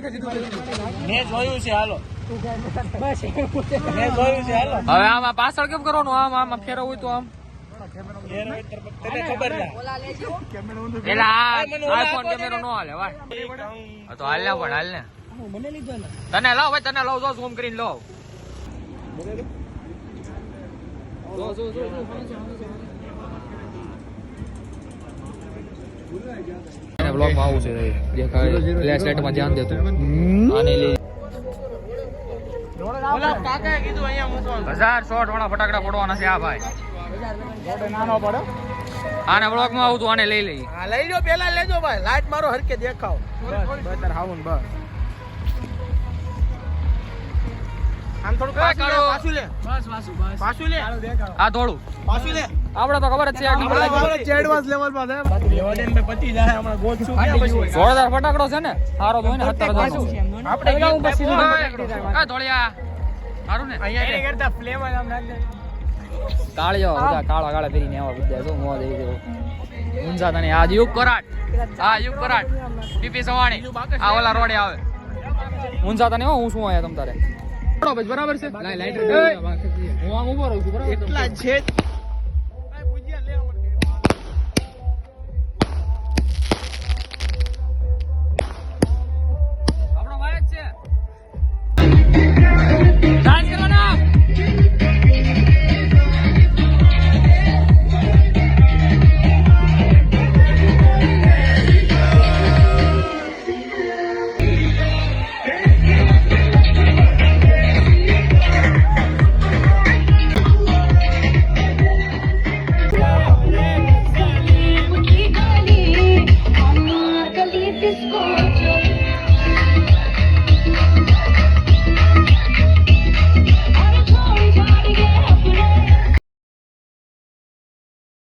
મેં જોયું છે હાલો મેં જોયું છે હાલો હવે આમાં પાછળ કેમ કરવાનું આમાં ફેરવું હોય તો આમ તને ખબર ના એટલે આઈફોન કેમેરો નો હાલે ભાઈ તો હાલ ને પણ હાલ ને તને લાવ ભાઈ તને લાવ જો ઝૂમ કરીને લાવ બ્લોગ માં આવું છે દેખાય ફ્લેશ લાઈટ માં ધ્યાન દેતું આને લઈ કાકાએ કીધું અહીંયા મૂકવાનું 1000 શોટ વાળા ફટાકડા ફોડવાના છે આ ભાઈ નાનો પડે આને બ્લોગ માં આવું તો આને લઈ લઈ હા લઈ લો પેલા લેજો ભાઈ લાઈટ મારો હરકે દેખાવ બસ હાવું બસ આમ થોડું પાછું લે પાછું લે આ થોડું પાછું લે આપણે તો ખબર જ છે એડવાન્સ લેવલ માં છે લેવડેન મે પતી જાય હમણાં ગોઠશું ક્યાં પછી 16000 ફટાકડો છે ને સારો તો હોય ને 17000 આપણે ગાઉં બસ આ ધોળિયા સારું ને અહીંયા કરતા ફ્લેવર આમ નાખ દે કાળિયો બધા કાળા કાળા પહેરીને આવા બધા જો મોં દઈ દેવો ઊંઝા તને આ યુગ કરાટ પીપી સવાણી આ ઓલા રોડે આવે ઊંઝા તને હું શું આયા તમ તારે બરાબર છે લાઈટ હું આમ ઉભો રહું છું બરાબર એટલા છે